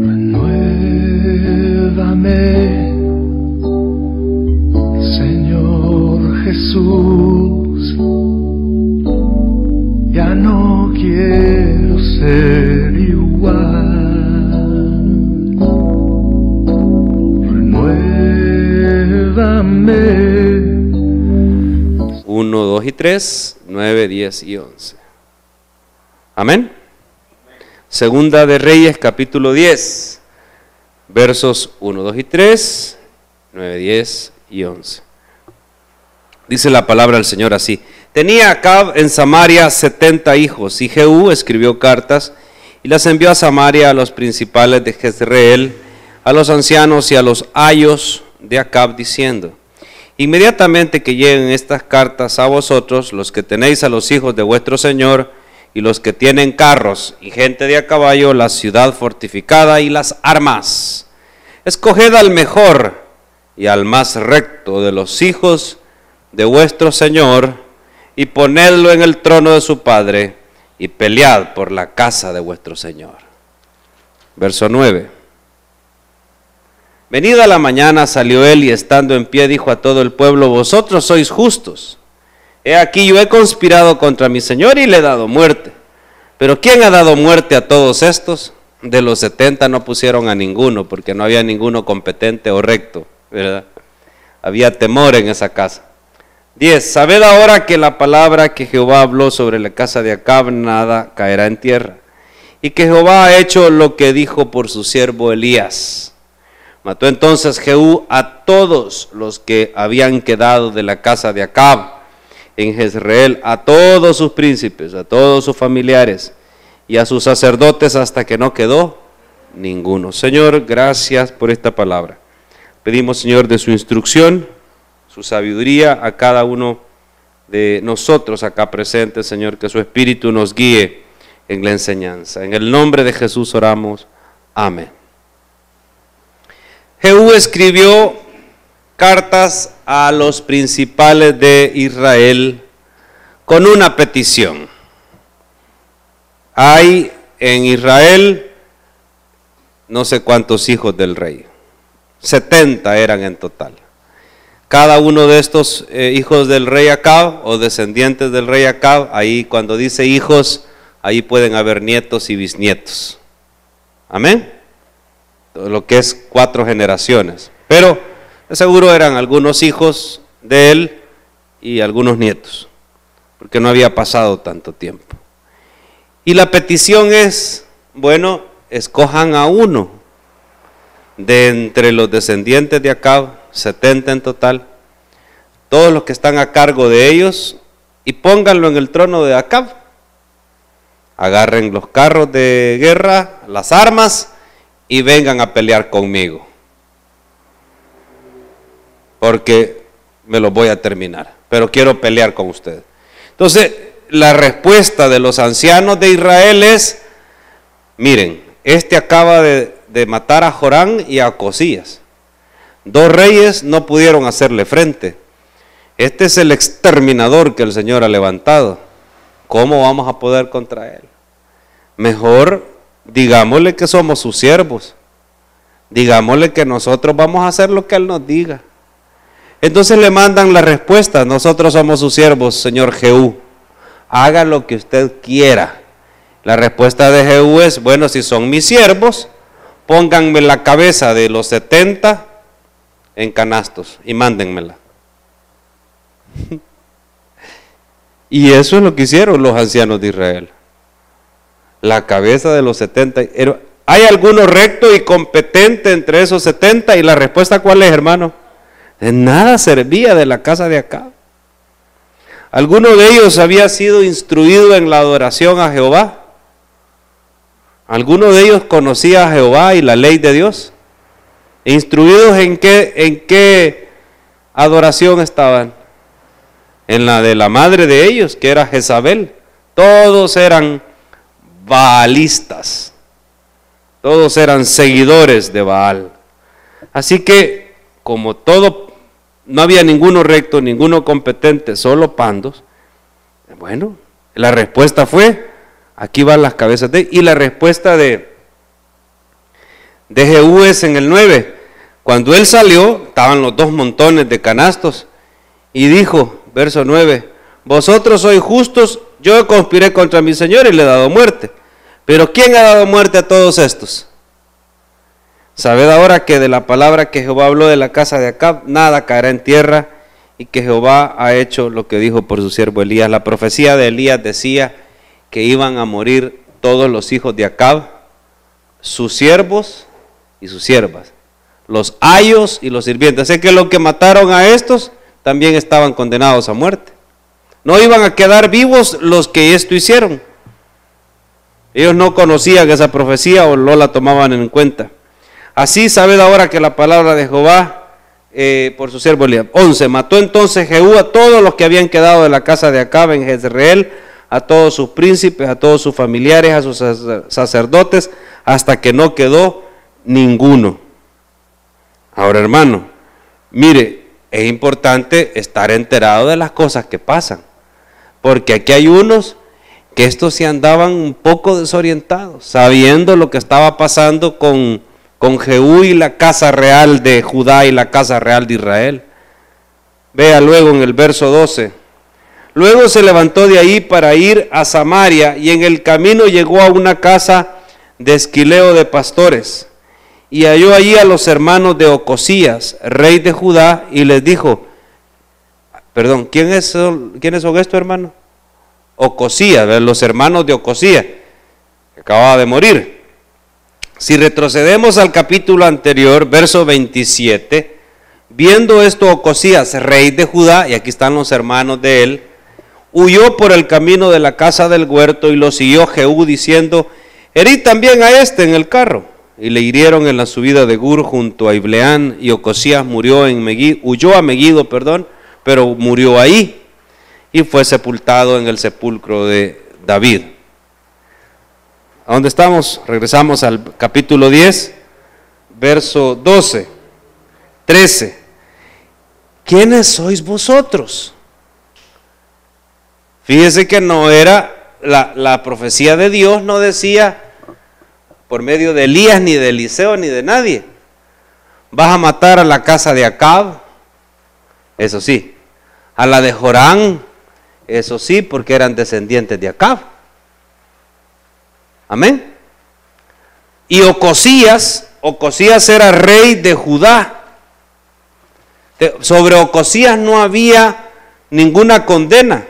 Renuévame, Señor Jesús, ya no quiero ser igual. Renuévame. 1, 2 y 3, 9, 10 y 11. Amén. Segunda de Reyes, capítulo 10, versos 1, 2 y 3, 9, 10 y 11. Dice la palabra del Señor así: tenía Acab en Samaria 70 hijos, y Jehú escribió cartas y las envió a Samaria a los principales de Jezreel, a los ancianos y a los ayos de Acab, diciendo: inmediatamente que lleguen estas cartas a vosotros, los que tenéis a los hijos de vuestro Señor, y los que tienen carros y gente de a caballo, la ciudad fortificada y las armas, escoged al mejor y al más recto de los hijos de vuestro Señor, y ponedlo en el trono de su padre, y pelead por la casa de vuestro Señor. Verso 9. Venida la mañana salió él, y estando en pie dijo a todo el pueblo: vosotros sois justos. He aquí, yo he conspirado contra mi Señor y le he dado muerte. Pero ¿quién ha dado muerte a todos estos? De los 70 no pusieron a ninguno, porque no había ninguno competente o recto, ¿verdad? Había temor en esa casa. 10. Sabed ahora que la palabra que Jehová habló sobre la casa de Acab, nada caerá en tierra, y que Jehová ha hecho lo que dijo por su siervo Elías. Mató entonces Jehú a todos los que habían quedado de la casa de Acab en Jezreel, a todos sus príncipes, a todos sus familiares y a sus sacerdotes, hasta que no quedó ninguno. Señor, gracias por esta palabra. Pedimos, Señor, de su instrucción, su sabiduría a cada uno de nosotros acá presentes, Señor, que su Espíritu nos guíe en la enseñanza. En el nombre de Jesús oramos. Amén. Jehú escribió cartas a los principales de Israel con una petición. Hay en Israel no sé cuántos hijos del rey, 70 eran en total. Cada uno de estos hijos del rey Acab o descendientes del rey Acab, ahí cuando dice hijos, ahí pueden haber nietos y bisnietos. Amén. Todo lo que es 4 generaciones, pero de seguro eran algunos hijos de él y algunos nietos, porque no había pasado tanto tiempo. Y la petición es, bueno, escojan a uno de entre los descendientes de Acab, 70 en total, todos los que están a cargo de ellos, y pónganlo en el trono de Acab. Agarren los carros de guerra, las armas, y vengan a pelear conmigo, porque me los voy a terminar, pero quiero pelear con ustedes. Entonces, la respuesta de los ancianos de Israel es: miren, este acaba de matar a Jorán y a Ocosías. 2 reyes no pudieron hacerle frente. Este es el exterminador que el Señor ha levantado. ¿Cómo vamos a poder contra él? Mejor digámosle que somos sus siervos. Digámosle que nosotros vamos a hacer lo que él nos diga. Entonces le mandan la respuesta: nosotros somos sus siervos, señor Jehú. Haga lo que usted quiera. La respuesta de Jehú es: bueno, si son mis siervos, pónganme la cabeza de los 70 en canastos y mándenmela. Y eso es lo que hicieron los ancianos de Israel. La cabeza de los 70. ¿Hay alguno recto y competente entre esos 70? Y la respuesta, ¿cuál es, hermano? De nada servía de la casa de Acab. ¿Alguno de ellos había sido instruido en la adoración a Jehová? ¿Alguno de ellos conocía a Jehová y la ley de Dios? ¿Instruidos en qué adoración estaban? En la de la madre de ellos, que era Jezabel. Todos eran baalistas. Todos eran seguidores de Baal. Así que, como todo, no había ninguno recto, ninguno competente, solo pandos. Bueno, la respuesta fue: Aquí van las cabezas de... Y la respuesta de Jehú es en el 9. Cuando él salió, estaban los 2 montones de canastos. Y dijo, verso 9, vosotros sois justos, yo conspiré contra mi Señor y le he dado muerte. Pero ¿quién ha dado muerte a todos estos? Sabed ahora que de la palabra que Jehová habló de la casa de Acab, nada caerá en tierra, y que Jehová ha hecho lo que dijo por su siervo Elías. La profecía de Elías decía que iban a morir todos los hijos de Acab, sus siervos y sus siervas, los ayos y los sirvientes. Así que los que mataron a estos también estaban condenados a muerte. No iban a quedar vivos los que esto hicieron. Ellos no conocían esa profecía o no la tomaban en cuenta. Así sabed ahora que la palabra de Jehová por su siervo Elías. 11. Mató entonces Jehú a todos los que habían quedado de la casa de Acab en Jezreel, a todos sus príncipes, a todos sus familiares, a sus sacerdotes, hasta que no quedó ninguno. Ahora, hermano, mire, es importante estar enterado de las cosas que pasan, porque aquí hay unos que estos se andaban un poco desorientados, sabiendo lo que estaba pasando con Jehú y la casa real de Judá y la casa real de Israel. Vea luego en el verso 12. Luego se levantó de ahí para ir a Samaria, y en el camino llegó a una casa de esquileo de pastores, y halló allí a los hermanos de Ocosías, rey de Judá, y les dijo, ¿quiénes son estos, hermanos? Ocosías, los hermanos de Ocosías, que acababa de morir. Si retrocedemos al capítulo anterior, verso 27, viendo esto Ocosías, rey de Judá, y aquí están los hermanos de él, huyó por el camino de la casa del huerto, y lo siguió Jehú diciendo, herid también a este en el carro. Y le hirieron en la subida de Gur junto a Ibleán, y Ocosías huyó a Megiddo, pero murió ahí, y fue sepultado en el sepulcro de David. ¿A dónde estamos? Regresamos al capítulo 10, verso 12, 13. ¿Quiénes sois vosotros? Fíjese que no era, la profecía de Dios no decía por medio de Elías, ni de Eliseo, ni de nadie, vas a matar a la casa de Acab, eso sí, a la de Jorán, eso sí, porque eran descendientes de Acab. Amén. Y Ocosías era rey de Judá. Sobre Ocosías no había ninguna condena.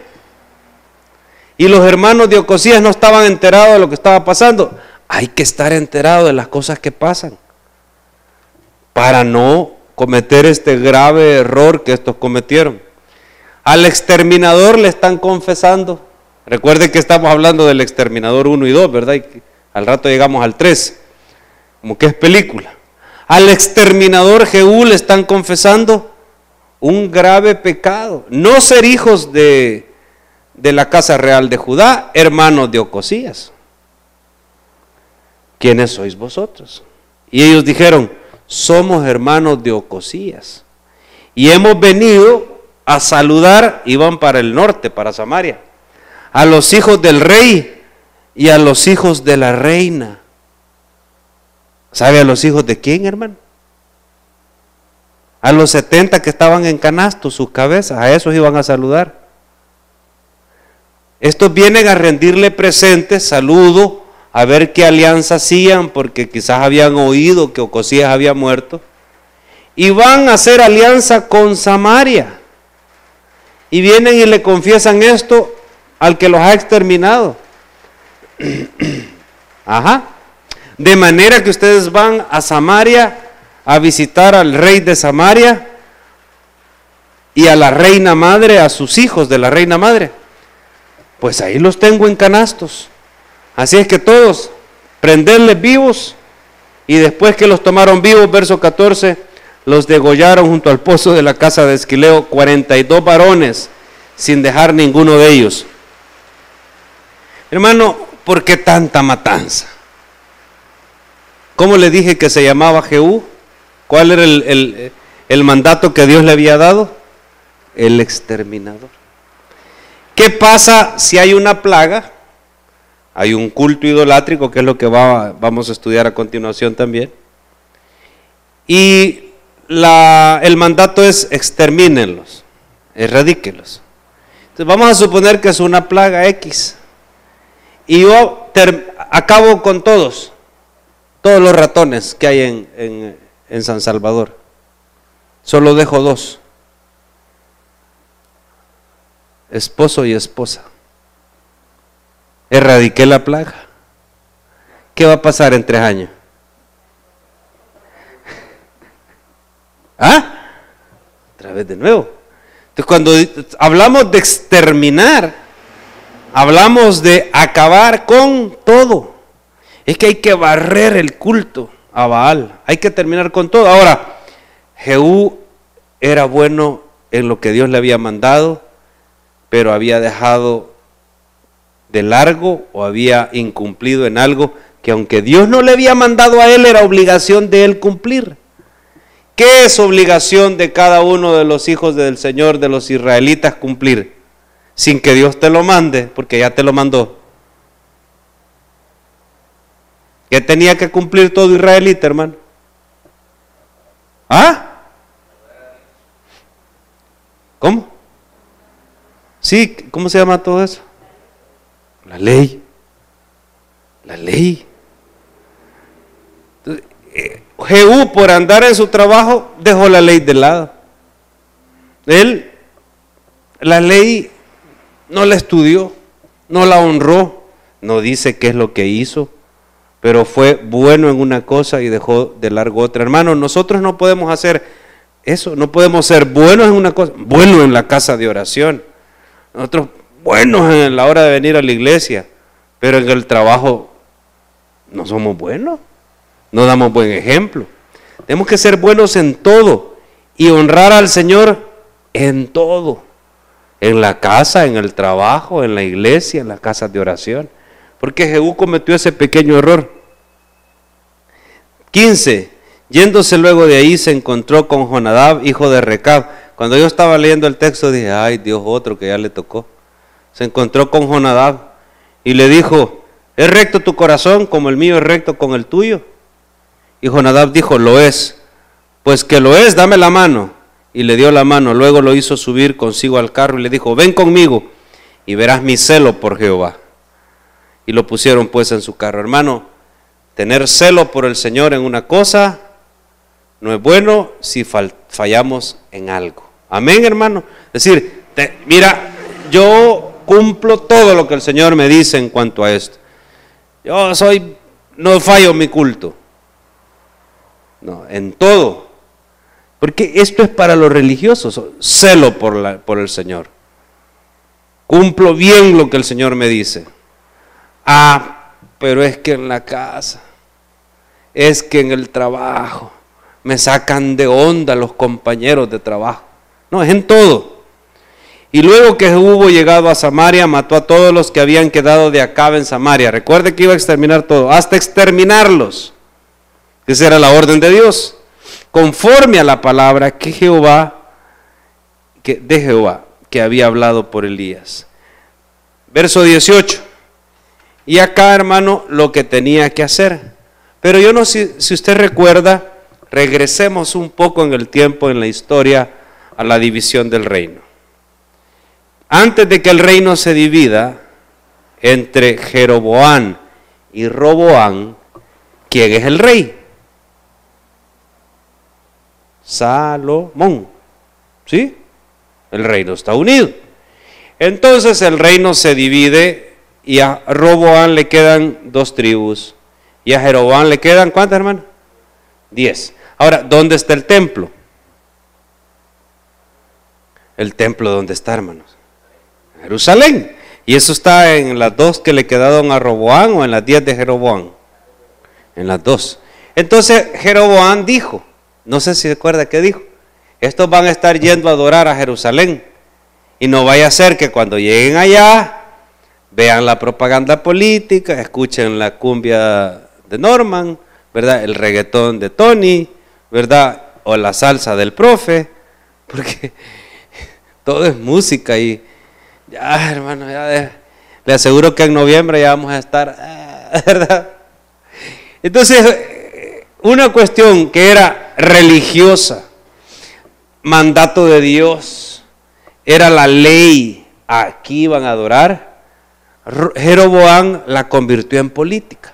Y los hermanos de Ocosías no estaban enterados de lo que estaba pasando. Hay que estar enterado de las cosas que pasan para no cometer este grave error que estos cometieron. Al exterminador le están confesando. Recuerde que estamos hablando del exterminador 1 y 2, ¿verdad? Y al rato llegamos al 3, como que es película. Al exterminador Jehú le están confesando un grave pecado: no ser hijos de la casa real de Judá, hermanos de Ocosías. ¿Quiénes sois vosotros? Y ellos dijeron, somos hermanos de Ocosías, y hemos venido a saludar, iban para el norte, para Samaria, a los hijos del rey y a los hijos de la reina. ¿Sabe a los hijos de quién, hermano? A los 70 que estaban en canasto, sus cabezas, a esos iban a saludar. Estos vienen a rendirle presente, saludo, a ver qué alianza hacían, porque quizás habían oído que Ocosías había muerto, y van a hacer alianza con Samaria. Y vienen y le confiesan esto al que los ha exterminado. Ajá. De manera que ustedes van a Samaria a visitar al rey de Samaria y a la reina madre, a sus hijos de la reina madre. Pues ahí los tengo en canastos. Así es que todos, prenderles vivos, y después que los tomaron vivos, verso 14, los degollaron junto al pozo de la casa de Esquileo, 42 varones, sin dejar ninguno de ellos. Hermano, ¿por qué tanta matanza? ¿Cómo le dije que se llamaba Jehú? ¿Cuál era el mandato que Dios le había dado? El exterminador. ¿Qué pasa si hay una plaga? Hay un culto idolátrico, que es lo que vamos a estudiar a continuación también. Y el mandato es extermínenlos, erradíquenlos. Entonces vamos a suponer que es una plaga X. Y yo acabo con todos los ratones que hay en San Salvador. Solo dejo 2. Esposo y esposa. Erradiqué la plaga. ¿Qué va a pasar en 3 años? ¿Ah? Otra vez de nuevo. Entonces, cuando hablamos de exterminar, hablamos de acabar con todo. Es que hay que barrer el culto a Baal. Hay que terminar con todo. Ahora, Jehú era bueno en lo que Dios le había mandado, pero había dejado de largo o había incumplido en algo que, aunque Dios no le había mandado a él, era obligación de él cumplir. ¿Qué es obligación de cada uno de los hijos del Señor, de los israelitas, cumplir? Sin que Dios te lo mande, porque ya te lo mandó. ¿Qué tenía que cumplir todo israelita, hermano? ¿Ah? ¿Cómo? Sí, ¿cómo se llama todo eso? La ley. La ley. Entonces, Jehú, por andar en su trabajo, dejó la ley de lado. Él, la ley, no la estudió, no la honró, no dice qué es lo que hizo, pero fue bueno en una cosa y dejó de largo otra. Hermano, nosotros no podemos hacer eso, no podemos ser buenos en una cosa, buenos en la casa de oración, nosotros buenos en la hora de venir a la iglesia, pero en el trabajo no somos buenos, no damos buen ejemplo. Tenemos que ser buenos en todo y honrar al Señor en todo, en la casa, en el trabajo, en la iglesia, en las casas de oración, porque Jehú cometió ese pequeño error. 15. Yéndose luego de ahí se encontró con Jonadab, hijo de Recab. Cuando yo estaba leyendo el texto dije, ay Dios, otro que ya le tocó. Se encontró con Jonadab y le dijo, ¿es recto tu corazón como el mío es recto con el tuyo? Y Jonadab dijo, lo es. Pues que lo es, dame la mano. Y le dio la mano, luego lo hizo subir consigo al carro y le dijo, ven conmigo y verás mi celo por Jehová. Y lo pusieron pues en su carro. Hermano, tener celo por el Señor en una cosa no es bueno si fallamos en algo. Amén, hermano. Es decir, mira, yo cumplo todo lo que el Señor me dice en cuanto a esto. No fallo mi culto. No, en todo. Porque esto es para los religiosos, celo por el Señor. Cumplo bien lo que el Señor me dice. Pero es que en la casa, es que en el trabajo, me sacan de onda los compañeros de trabajo. No, es en todo. Y luego que hubo llegado a Samaria, mató a todos los que habían quedado de Acab en Samaria. Recuerde que iba a exterminar todo, hasta exterminarlos. Esa era la orden de Dios, conforme a la palabra de Jehová, que había hablado por Elías. Verso 18. Y acá, hermano, lo que tenía que hacer. Pero yo no sé si usted recuerda, regresemos un poco en el tiempo, en la historia, a la división del reino. Antes de que el reino se divida entre Jeroboam y Roboam, ¿quién es el rey? Salomón. ¿Sí? El reino está unido. Entonces el reino se divide y a Roboam le quedan 2 tribus. Y a Jeroboam le quedan, ¿cuántas, hermano? 10. Ahora, ¿dónde está el templo? El templo, ¿dónde está, hermanos? Jerusalén. ¿Y eso está en las 2 que le quedaron a Roboam o en las 10 de Jeroboam? En las 2. Entonces Jeroboam dijo, no sé si se acuerda qué dijo, estos van a estar yendo a adorar a Jerusalén y no vaya a ser que cuando lleguen allá vean la propaganda política, escuchen la cumbia de Norman, ¿verdad? El reggaetón de Tony, ¿verdad? O la salsa del profe, porque todo es música y ya, hermano, Le aseguro que en noviembre ya vamos a estar, ¿verdad? Entonces, una cuestión que era religiosa, mandato de Dios, era la ley, aquí iban a adorar. Jeroboam la convirtió en política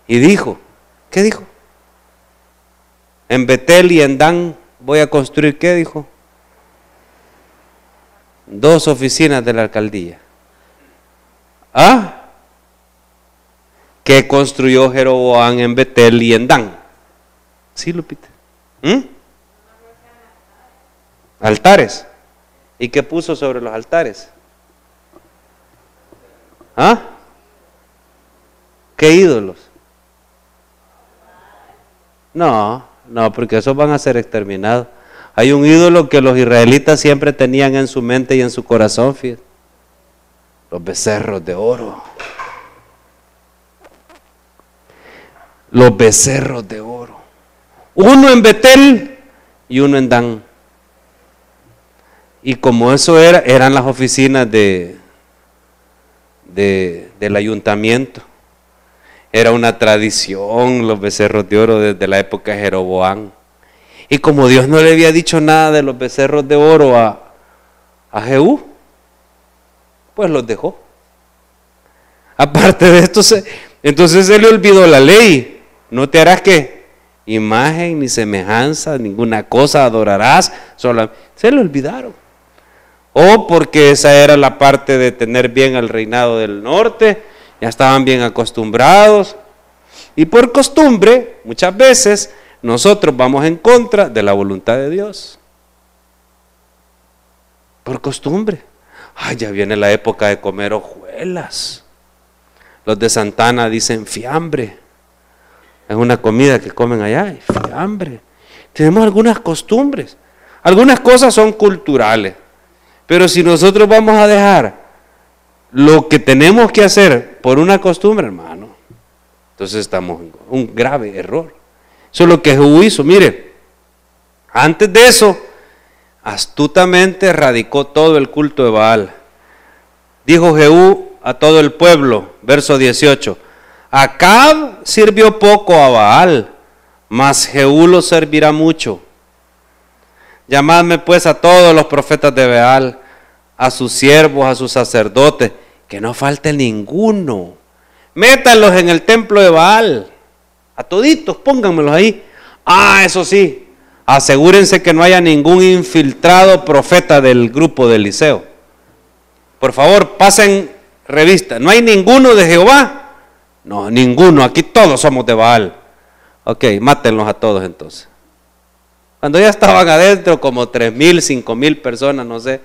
y dijo, ¿qué dijo? En Betel y en Dan voy a construir, ¿qué dijo? 2 oficinas de la alcaldía. ¿Ah? ¿Qué construyó Jeroboam en Betel y en Dan? Sí, Lupita. Altares. ¿Y qué puso sobre los altares? ¿Ah? ¿Qué ídolos? No, porque esos van a ser exterminados. Hay un ídolo que los israelitas siempre tenían en su mente y en su corazón, fíjate. Los becerros de oro. Los becerros de oro. Uno en Betel y uno en Dan. Y como eso eran las oficinas del ayuntamiento. Era una tradición los becerros de oro desde la época de Jeroboam. Y como Dios no le había dicho nada de los becerros de oro a Jehú, pues los dejó. Aparte de esto, entonces se le olvidó la ley. No te harás que imagen ni semejanza, ninguna cosa adorarás. Se le olvidaron. O porque esa era la parte de tener bien al reinado del norte, ya estaban bien acostumbrados. Y por costumbre, muchas veces, nosotros vamos en contra de la voluntad de Dios. Por costumbre. Ay, ya viene la época de comer hojuelas. Los de Santana dicen fiambre. Es una comida que comen allá, fiambre. Tenemos algunas costumbres. Algunas cosas son culturales. Pero si nosotros vamos a dejar lo que tenemos que hacer por una costumbre, hermano, entonces estamos en un grave error. Eso es lo que Jehú hizo. Mire, antes de eso, astutamente erradicó todo el culto de Baal. Dijo Jehú a todo el pueblo, verso 18, Acab sirvió poco a Baal, mas Jehú lo servirá mucho. Llamadme pues a todos los profetas de Baal, a sus siervos, a sus sacerdotes, que no falte ninguno. Métanlos en el templo de Baal, a toditos, pónganmelos ahí. Eso sí, asegúrense que no haya ningún infiltrado profeta del grupo de Eliseo. Por favor, pasen revista. ¿No hay ninguno de Jehová? No, ninguno, aquí todos somos de Baal. Ok, mátenlos a todos entonces. Cuando ya estaban adentro como 3,000, 5,000 personas, no sé,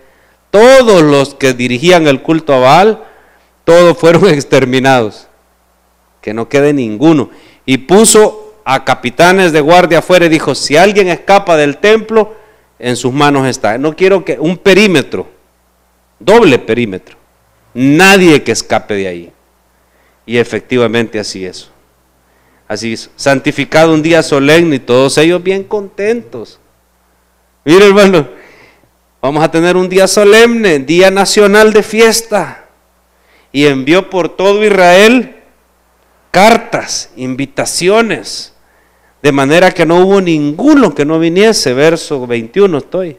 todos los que dirigían el culto a Baal, todos fueron exterminados. Que no quede ninguno. Y puso a capitanes de guardia afuera y dijo, si alguien escapa del templo, en sus manos está. No quiero que un perímetro, doble perímetro, nadie que escape de ahí. Y efectivamente así es. Así es, santificado un día solemne y todos ellos bien contentos. Mire, hermano, vamos a tener un día solemne, día nacional de fiesta. Y envió por todo Israel cartas, invitaciones, de manera que no hubo ninguno que no viniese. Verso 21 estoy.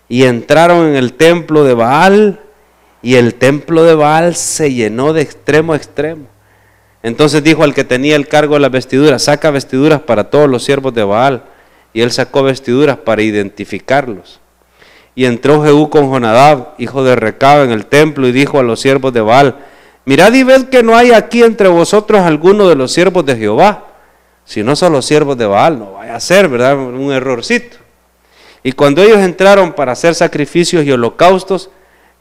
Y entraron en el templo de Baal, y el templo de Baal se llenó de extremo a extremo. Entonces dijo al que tenía el cargo de las vestiduras, saca vestiduras para todos los siervos de Baal. Y él sacó vestiduras para identificarlos. Y entró Jehú con Jonadab, hijo de Recab, en el templo y dijo a los siervos de Baal, mirad y ved que no hay aquí entre vosotros alguno de los siervos de Jehová. Si no son los siervos de Baal, no vaya a ser, ¿verdad? Un errorcito. Y cuando ellos entraron para hacer sacrificios y holocaustos,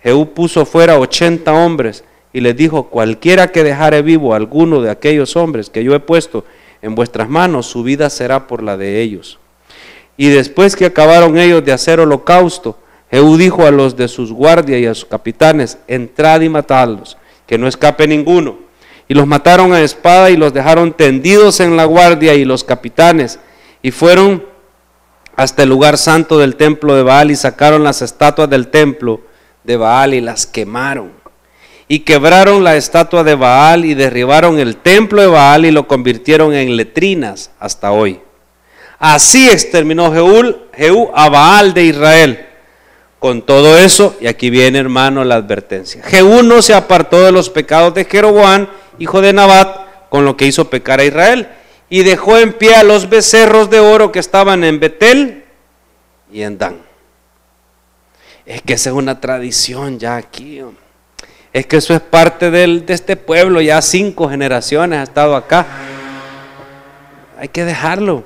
Jehú puso fuera 80 hombres y les dijo, cualquiera que dejare vivo a alguno de aquellos hombres que yo he puesto en vuestras manos, su vida será por la de ellos. Y después que acabaron ellos de hacer holocausto, Jehú dijo a los de sus guardias y a sus capitanes, entrad y matadlos, que no escape ninguno. Y los mataron a espada y los dejaron tendidos en la guardia y los capitanes, y fueron hasta el lugar santo del templo de Baal y sacaron las estatuas del templo de Baal y las quemaron. y quebraron la estatua de Baal y derribaron el templo de Baal y lo convirtieron en letrinas hasta hoy. Así exterminó Jehú a Baal de Israel. Con todo eso, y aquí viene, hermano, la advertencia. Jehú no se apartó de los pecados de Jeroboam, hijo de Nabat, con lo que hizo pecar a Israel, y dejó en pie a los becerros de oro que estaban en Betel y en Dan. Es que esa es una tradición ya aquí. Es que eso es parte de este pueblo, ya 5 generaciones ha estado acá. Hay que dejarlo.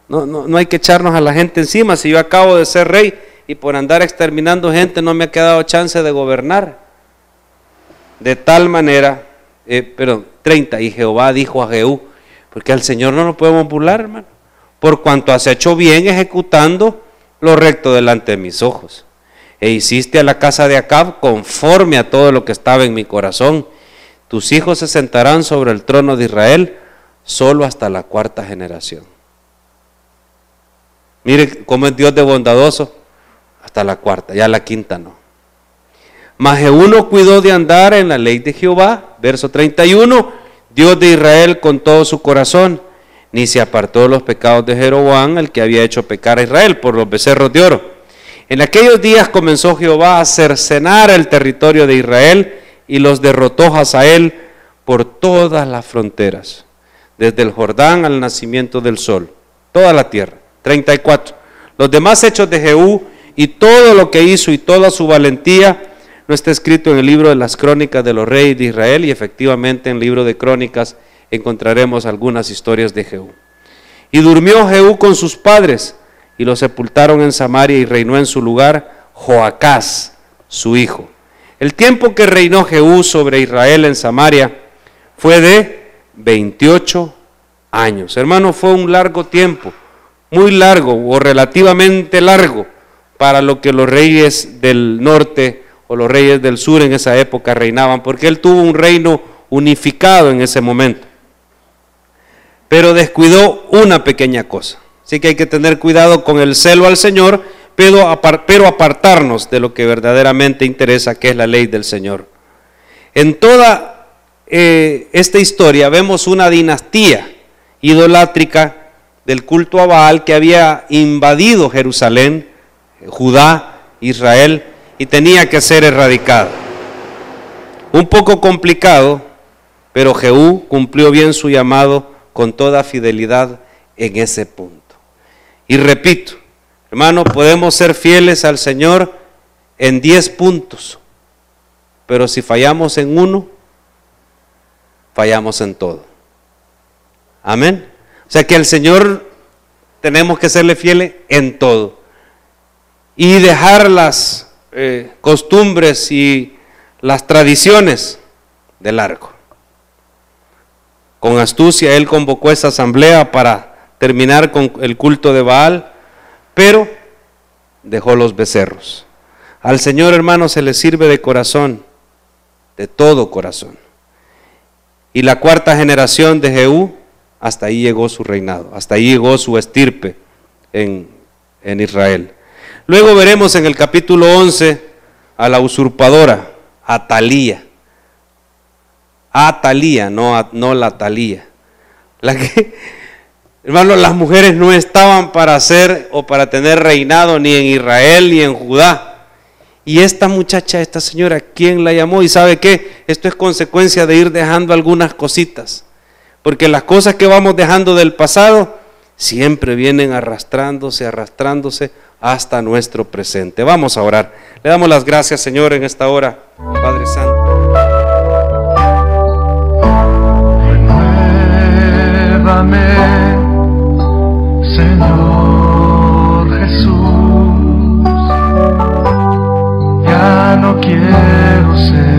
No hay que echarnos a la gente encima. Si yo acabo de ser rey y por andar exterminando gente no me ha quedado chance de gobernar. De tal manera, 30, y Jehová dijo a Jehú, porque al Señor no nos podemos burlar, hermano, por cuanto has hecho bien ejecutando lo recto delante de mis ojos, e hiciste a la casa de Acab conforme a todo lo que estaba en mi corazón. Tus hijos se sentarán sobre el trono de Israel solo hasta la 4ª generación. Mire cómo es Dios de bondadoso, hasta la 4ª, ya la 5ª no. Mas Jehú no cuidó de andar en la ley de Jehová, verso 31, Dios de Israel, con todo su corazón, ni se apartó de los pecados de Jeroboam, el que había hecho pecar a Israel por los becerros de oro. En aquellos días comenzó Jehová a cercenar el territorio de Israel y los derrotó Hazael por todas las fronteras, desde el Jordán al nacimiento del sol, toda la tierra. 34. Los demás hechos de Jehú y todo lo que hizo y toda su valentía no está escrito en el libro de las crónicas de los reyes de Israel, y efectivamente en el libro de crónicas encontraremos algunas historias de Jehú. Y durmió Jehú con sus padres y lo sepultaron en Samaria, y reinó en su lugar Joacás, su hijo. El tiempo que reinó Jehú sobre Israel en Samaria fue de 28 años. Hermano, fue un largo tiempo, muy largo o relativamente largo para lo que los reyes del norte o los reyes del sur en esa época reinaban, porque él tuvo un reino unificado en ese momento. Pero descuidó una pequeña cosa. Así que hay que tener cuidado con el celo al Señor, pero apartarnos de lo que verdaderamente interesa, que es la ley del Señor. En toda esta historia vemos una dinastía idolátrica del culto a Baal que había invadido Jerusalén, Judá, Israel, y tenía que ser erradicada. Un poco complicado, pero Jehú cumplió bien su llamado con toda fidelidad en ese punto. Y repito, hermano, podemos ser fieles al Señor en 10 puntos, pero si fallamos en uno, fallamos en todo. Amén. O sea que al Señor tenemos que serle fieles en todo y dejar las costumbres y las tradiciones de largo. Con astucia él convocó esa asamblea para terminar con el culto de Baal, pero dejó los becerros. Al Señor, hermano, se le sirve de corazón, de todo corazón. Y la 4ª generación de Jehú, hasta ahí llegó su reinado, hasta ahí llegó su estirpe en Israel. Luego veremos en el capítulo 11 a la usurpadora, Atalía. Atalía, no la Talía. La que, hermano, las mujeres no estaban para hacer o para tener reinado ni en Israel ni en Judá. Y esta muchacha, esta señora, ¿quién la llamó? Y ¿sabe qué? Esto es consecuencia de ir dejando algunas cositas. Porque las cosas que vamos dejando del pasado siempre vienen arrastrándose hasta nuestro presente. Vamos a orar. Le damos las gracias, Señor, en esta hora, Padre Santo. Renuévame, Señor Jesús. Ya no quiero ser